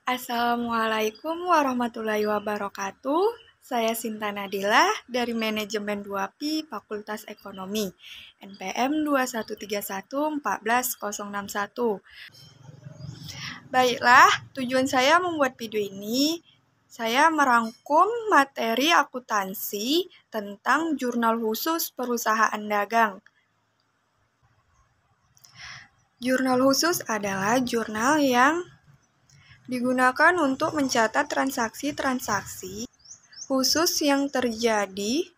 Assalamualaikum warahmatullahi wabarakatuh. Saya Sinta Nadila dari Manajemen 2P Fakultas Ekonomi, NPM 2131 14061. Baiklah, tujuan saya membuat video ini, saya merangkum materi akuntansi tentang jurnal khusus perusahaan dagang. Jurnal khusus adalah jurnal yang digunakan untuk mencatat transaksi-transaksi khusus yang terjadi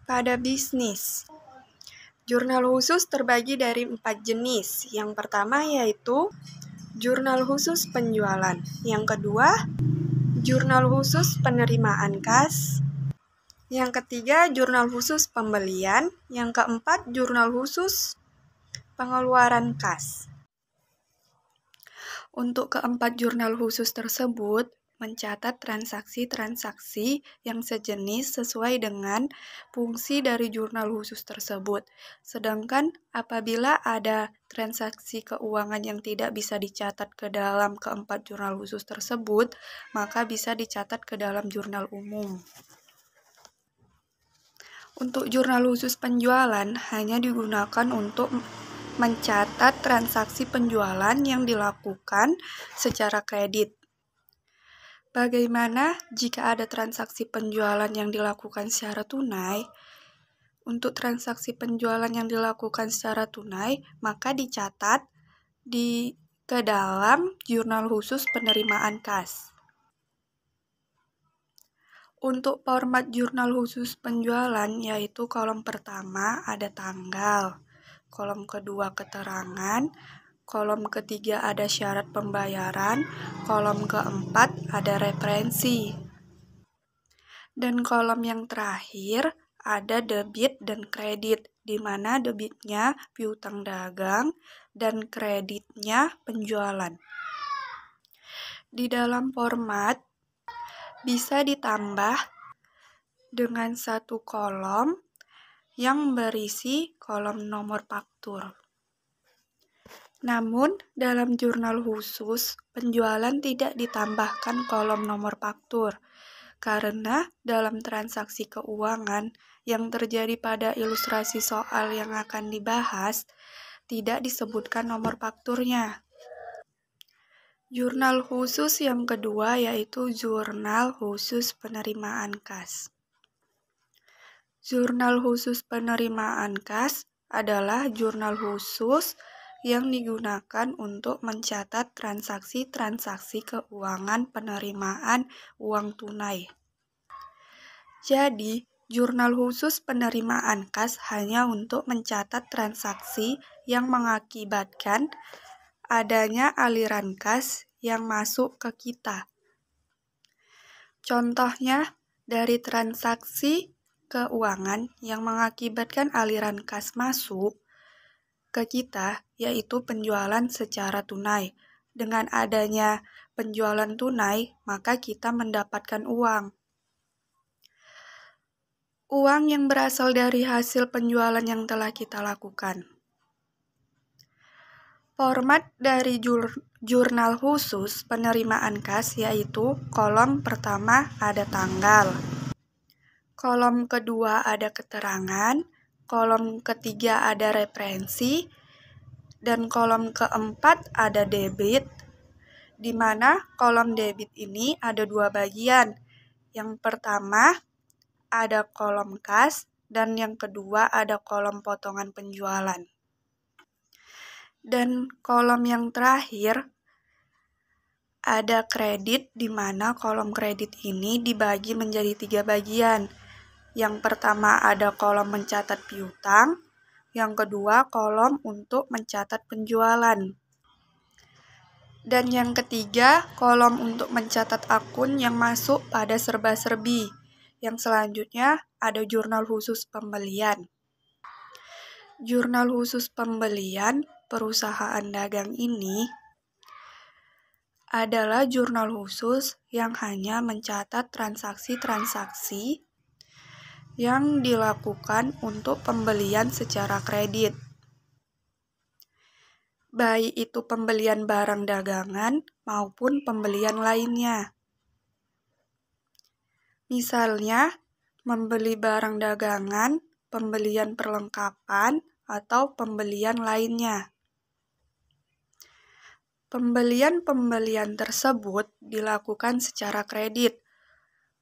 pada bisnis. Jurnal khusus terbagi dari 4 jenis. Yang pertama yaitu jurnal khusus penjualan. Yang kedua, jurnal khusus penerimaan kas. Yang ketiga, jurnal khusus pembelian. Yang keempat, jurnal khusus pengeluaran kas. Untuk keempat jurnal khusus tersebut, mencatat transaksi-transaksi yang sejenis sesuai dengan fungsi dari jurnal khusus tersebut. Sedangkan apabila ada transaksi keuangan yang tidak bisa dicatat ke dalam keempat jurnal khusus tersebut, maka bisa dicatat ke dalam jurnal umum. Untuk jurnal khusus penjualan hanya digunakan untuk mencatat transaksi penjualan yang dilakukan secara kredit. Bagaimana jika ada transaksi penjualan yang dilakukan secara tunai? Untuk transaksi penjualan yang dilakukan secara tunai, maka dicatat ke dalam jurnal khusus penerimaan kas. Untuk format jurnal khusus penjualan, yaitu kolom pertama ada tanggal, kolom kedua keterangan, kolom ketiga ada syarat pembayaran, kolom keempat ada referensi. Dan kolom yang terakhir ada debit dan kredit, di mana debitnya piutang dagang dan kreditnya penjualan. Di dalam format bisa ditambah dengan satu kolom yang berisi kolom nomor faktur. Namun, dalam jurnal khusus penjualan tidak ditambahkan kolom nomor faktur, karena dalam transaksi keuangan yang terjadi pada ilustrasi soal yang akan dibahas, tidak disebutkan nomor fakturnya. Jurnal khusus yang kedua yaitu jurnal khusus penerimaan kas. Jurnal khusus penerimaan kas adalah jurnal khusus yang digunakan untuk mencatat transaksi-transaksi keuangan penerimaan uang tunai. Jadi, jurnal khusus penerimaan kas hanya untuk mencatat transaksi yang mengakibatkan adanya aliran kas yang masuk ke kita. Contohnya, dari transaksi keuangan yang mengakibatkan aliran kas masuk ke kita, yaitu penjualan secara tunai. Dengan adanya penjualan tunai, maka kita mendapatkan uang. Uang yang berasal dari hasil penjualan yang telah kita lakukan. Format dari jurnal khusus penerimaan kas yaitu kolom pertama ada tanggal, kolom kedua ada keterangan, kolom ketiga ada referensi, dan kolom keempat ada debit, di mana kolom debit ini ada dua bagian. Yang pertama ada kolom kas, dan yang kedua ada kolom potongan penjualan. Dan kolom yang terakhir ada kredit, di mana kolom kredit ini dibagi menjadi 3 bagian. Yang pertama ada kolom mencatat piutang, yang kedua kolom untuk mencatat penjualan, dan yang ketiga kolom untuk mencatat akun yang masuk pada serba-serbi. Yang selanjutnya ada jurnal khusus pembelian. Jurnal khusus pembelian perusahaan dagang ini adalah jurnal khusus yang hanya mencatat transaksi-transaksi yang dilakukan untuk pembelian secara kredit, baik itu pembelian barang dagangan maupun pembelian lainnya. Misalnya, membeli barang dagangan, pembelian perlengkapan, atau pembelian lainnya. Pembelian-pembelian tersebut dilakukan secara kredit.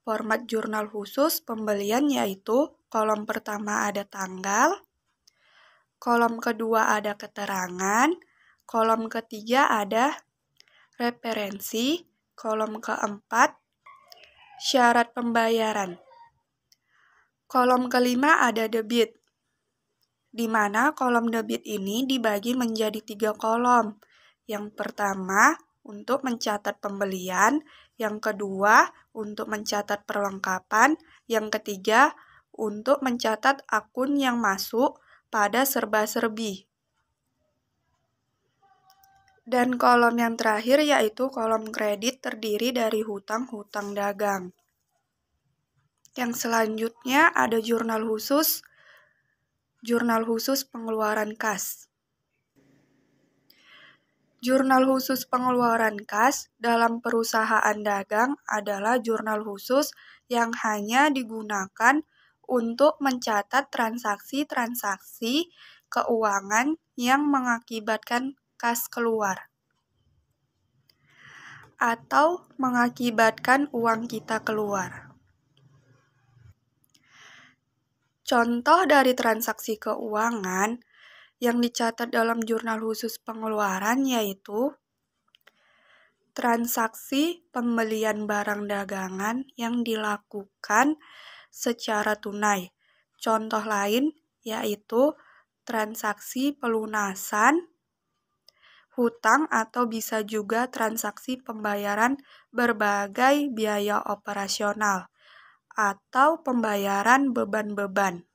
Format jurnal khusus pembelian yaitu kolom pertama ada tanggal, kolom kedua ada keterangan, kolom ketiga ada referensi, kolom keempat syarat pembayaran. Kolom kelima ada debit, di mana kolom debit ini dibagi menjadi 3 kolom. Yang pertama untuk mencatat pembelian, yang kedua untuk mencatat perlengkapan, yang ketiga untuk mencatat akun yang masuk pada serba-serbi. Dan kolom yang terakhir yaitu kolom kredit terdiri dari hutang-hutang dagang. Yang selanjutnya ada jurnal khusus pengeluaran kas. Jurnal khusus pengeluaran kas dalam perusahaan dagang adalah jurnal khusus yang hanya digunakan untuk mencatat transaksi-transaksi keuangan yang mengakibatkan kas keluar atau mengakibatkan uang kita keluar. Contoh dari transaksi keuangan yang dicatat dalam jurnal khusus pengeluaran yaitu transaksi pembelian barang dagangan yang dilakukan secara tunai. Contoh lain yaitu transaksi pelunasan hutang atau bisa juga transaksi pembayaran berbagai biaya operasional atau pembayaran beban-beban.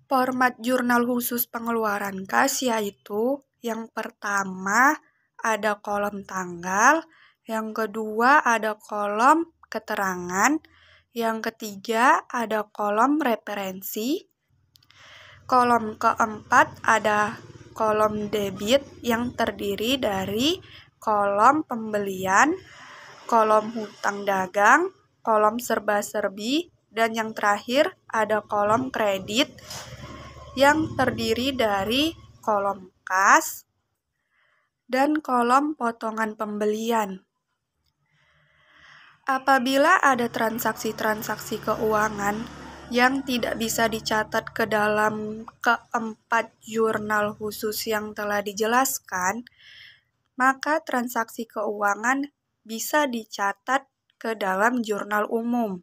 Format jurnal khusus pengeluaran kas yaitu yang pertama ada kolom tanggal, yang kedua ada kolom keterangan, yang ketiga ada kolom referensi, kolom keempat ada kolom debit yang terdiri dari kolom pembelian, kolom hutang dagang, kolom serba-serbi, dan yang terakhir ada kolom kredit yang terdiri dari kolom kas dan kolom potongan pembelian. Apabila ada transaksi-transaksi keuangan yang tidak bisa dicatat ke dalam keempat jurnal khusus yang telah dijelaskan, maka transaksi keuangan bisa dicatat ke dalam jurnal umum.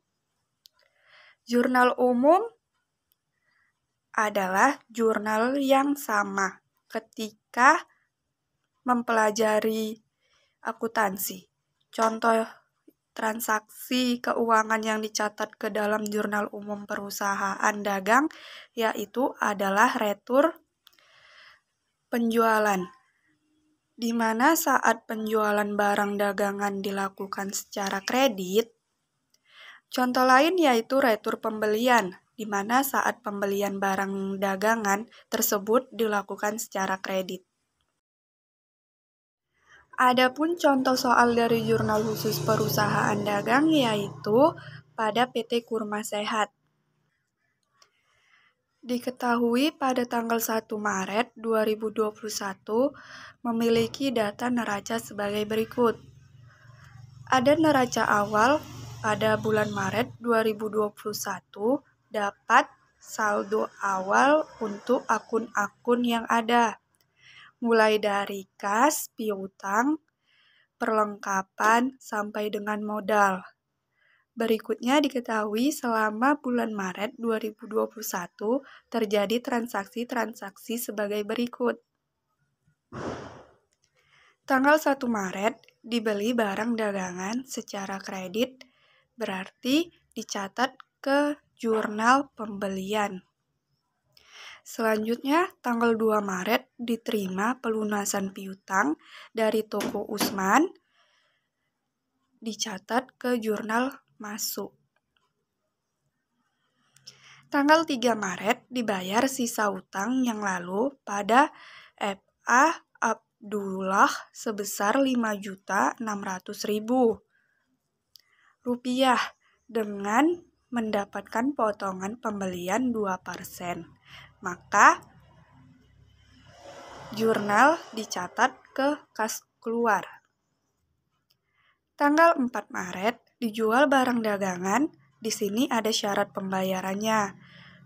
Jurnal umum adalah jurnal yang sama ketika mempelajari akuntansi. Contoh transaksi keuangan yang dicatat ke dalam jurnal umum perusahaan dagang yaitu adalah retur penjualan, di mana saat penjualan barang dagangan dilakukan secara kredit. Contoh lain yaitu retur pembelian, di mana saat pembelian barang dagangan tersebut dilakukan secara kredit. Adapun contoh soal dari jurnal khusus perusahaan dagang yaitu pada PT Kurma Sehat. Diketahui pada tanggal 1 Maret 2021 memiliki data neraca sebagai berikut. Ada neraca awal pada bulan Maret 2021 dapat saldo awal untuk akun-akun yang ada, mulai dari kas, piutang, perlengkapan, sampai dengan modal. Berikutnya diketahui selama bulan Maret 2021 terjadi transaksi-transaksi sebagai berikut. Tanggal 1 Maret dibeli barang dagangan secara kredit, berarti dicatat ke jurnal pembelian. Selanjutnya, tanggal 2 Maret diterima pelunasan piutang dari toko Usman, dicatat ke jurnal masuk. Tanggal 3 Maret dibayar sisa utang yang lalu pada FA Dullah sebesar Rp5.600.000 dengan mendapatkan potongan pembelian 2%. Maka jurnal dicatat ke kas keluar. Tanggal 4 Maret dijual barang dagangan. Di sini ada syarat pembayarannya.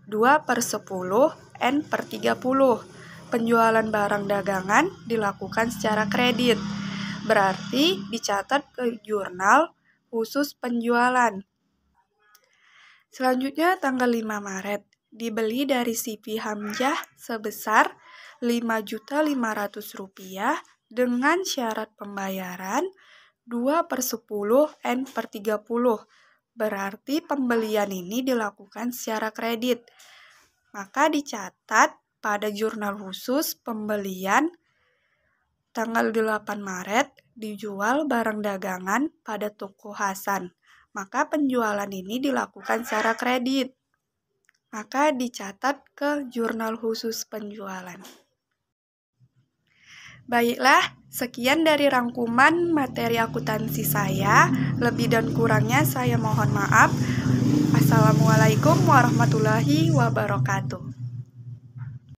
2/10 N/30. Penjualan barang dagangan dilakukan secara kredit. Berarti dicatat ke jurnal khusus penjualan. Selanjutnya tanggal 5 Maret dibeli dari Siti Hamzah sebesar Rp5.500.000 dengan syarat pembayaran 2/10 N/30. Berarti pembelian ini dilakukan secara kredit. Maka dicatat pada jurnal khusus pembelian tanggal 8 Maret dijual barang dagangan pada toko Hasan. Maka penjualan ini dilakukan secara kredit. Maka dicatat ke jurnal khusus penjualan. Baiklah, sekian dari rangkuman materi akuntansi saya. Lebih dan kurangnya saya mohon maaf. Assalamualaikum warahmatullahi wabarakatuh.